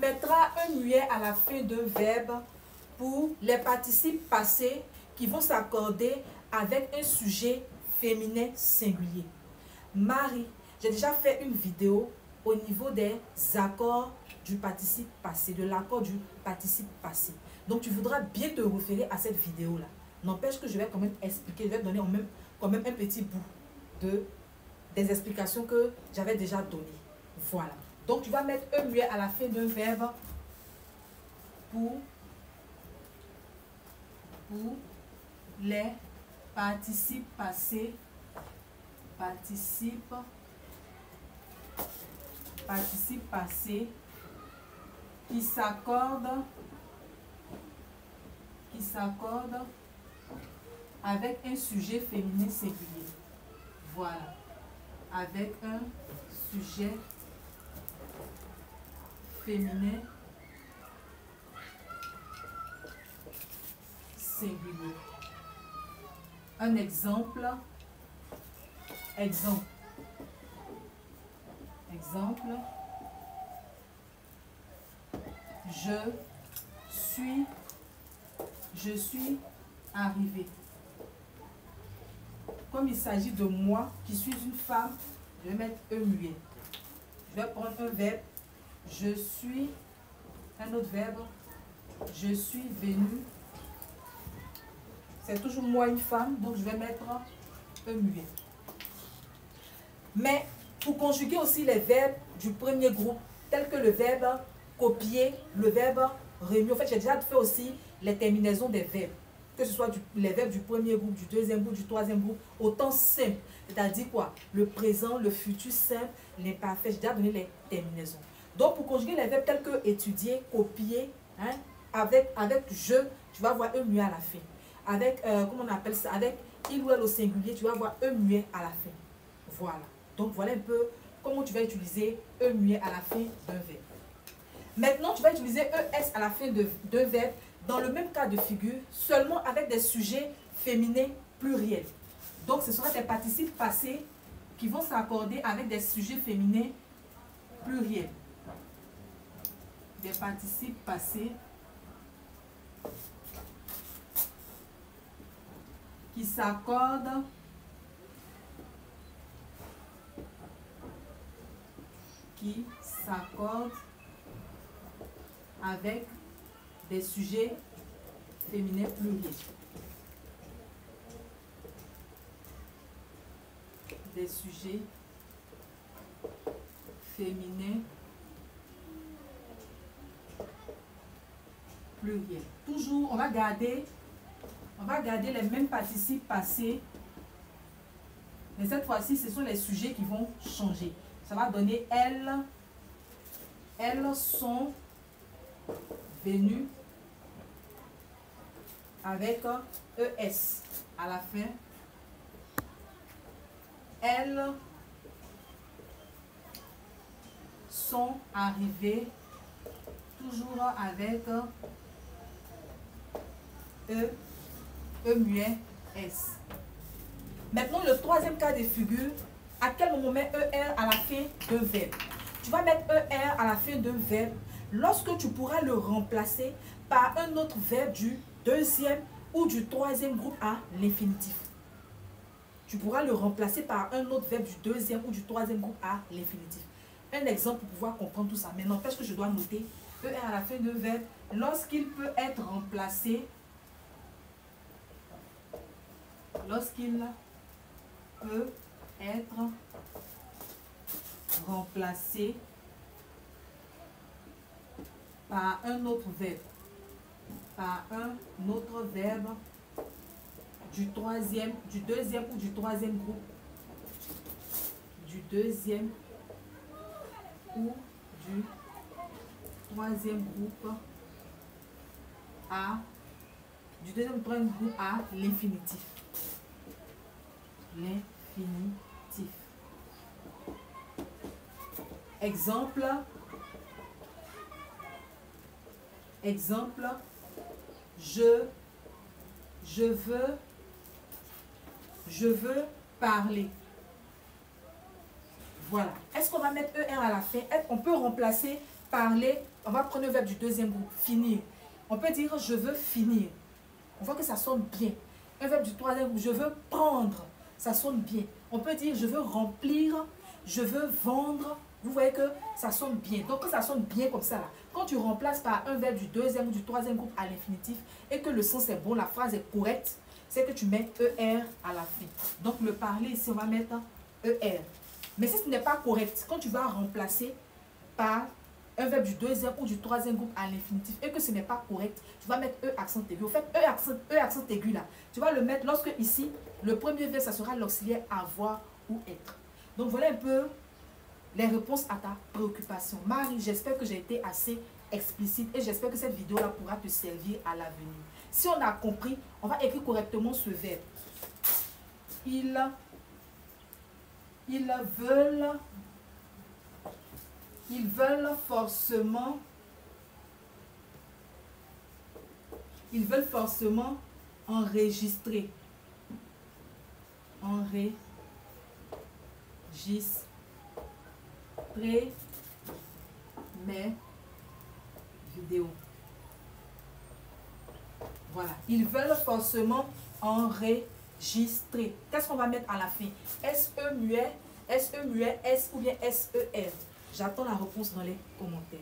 mettra un muet à la fin d'un verbe pour les participes passés qui vont s'accorder avec un sujet féminin singulier. Marie, j'ai déjà fait une vidéo au niveau des accords du participe passé, de l'accord du participe passé. Donc tu voudras bien te référer à cette vidéo-là. N'empêche que je vais quand même expliquer, je vais donner quand même un petit bout des explications que j'avais déjà données. Voilà. Donc tu vas mettre un muet à la fin d'un verbe pour les participes passés, participe passé qui s'accordent avec un sujet féminin singulier. Voilà. Avec un sujet féminin singulier. Un exemple. Je suis arrivée. Comme il s'agit de moi qui suis une femme, je vais mettre un muet. Je vais prendre un verbe. Je suis. Un autre verbe. Je suis venue. C'est toujours moi une femme, donc je vais mettre un muet. Mais pour conjuguer aussi les verbes du premier groupe, tels que le verbe copier, le verbe remuer. En fait, j'ai déjà fait aussi les terminaisons des verbes. Que ce soit les verbes du premier groupe, du deuxième groupe, du troisième groupe, autant simple. C'est-à-dire quoi? Le présent, le futur simple, l'imparfait. J'ai déjà donné les terminaisons. Donc, pour conjuguer les verbes tels que étudier, copier, hein, avec je, tu vas avoir un muet à la fin. Avec, comment on appelle ça? Avec il ou elle au singulier, tu vas avoir un muet à la fin. Voilà. Donc, voilà un peu comment tu vas utiliser un muet à la fin d'un verbe. Maintenant, tu vas utiliser ES à la fin d'un verbe dans le même cas de figure, seulement avec des sujets féminins pluriels. Donc, ce sera des participes passés qui vont s'accorder avec des sujets féminins pluriels. Des participes passés qui s'accordent avec des sujets féminins pluriels. Des sujets féminins pluriels. Toujours, on va garder les mêmes participes passés. Mais cette fois-ci, ce sont les sujets qui vont changer. Ça va donner elles sont venues avec ES à la fin. Elles sont arrivées toujours avec E muet S. Maintenant, le troisième cas de figure, à quel moment on met ER à la fin d'un verbe? Tu vas mettre ER à la fin d'un verbe lorsque tu pourras le remplacer par un autre verbe du deuxième ou du troisième groupe à l'infinitif. Tu pourras le remplacer par un autre verbe du deuxième ou du troisième groupe à l'infinitif. Un exemple pour pouvoir comprendre tout ça. Mais n'empêche que je dois noter ER à la fin d'un verbe lorsqu'il peut être remplacé par un autre verbe. Du deuxième ou du troisième groupe. Du deuxième ou du troisième groupe à l'infinitif. L'infinitif. Exemple, je veux parler. Voilà. Est-ce qu'on va mettre ER à la fin? On peut remplacer parler On va prendre le verbe du deuxième groupe, finir. On peut dire je veux finir. On voit que ça sonne bien. Un verbe du troisième groupe, je veux prendre. Ça sonne bien. On peut dire je veux remplir, je veux vendre. Vous voyez que ça sonne bien. Donc quand ça sonne bien comme ça, là, quand tu remplaces par un verbe du deuxième ou du troisième groupe à l'infinitif et que le sens est bon, la phrase est correcte, c'est que tu mets ER à la fin. Donc le parler ici, on va mettre ER. Mais si ce n'est pas correct, quand tu vas remplacer par un verbe du deuxième ou du troisième groupe à l'infinitif et que ce n'est pas correct, tu vas mettre E accent aigu. Au fait, E accent aigu là, tu vas le mettre lorsque ici, le premier verbe, ça sera l'auxiliaire avoir ou être. Donc voilà un peu les réponses à ta préoccupation. Marie, j'espère que j'ai été assez explicite et j'espère que cette vidéo-là pourra te servir à l'avenir. Si on a compris, on va écrire correctement ce verbe. Ils veulent forcément enregistrer. Mes vidéos. Voilà. Ils veulent forcément enregistrer. Qu'est-ce qu'on va mettre à la fin? SE muet, S ou bien SER? J'attends la réponse dans les commentaires.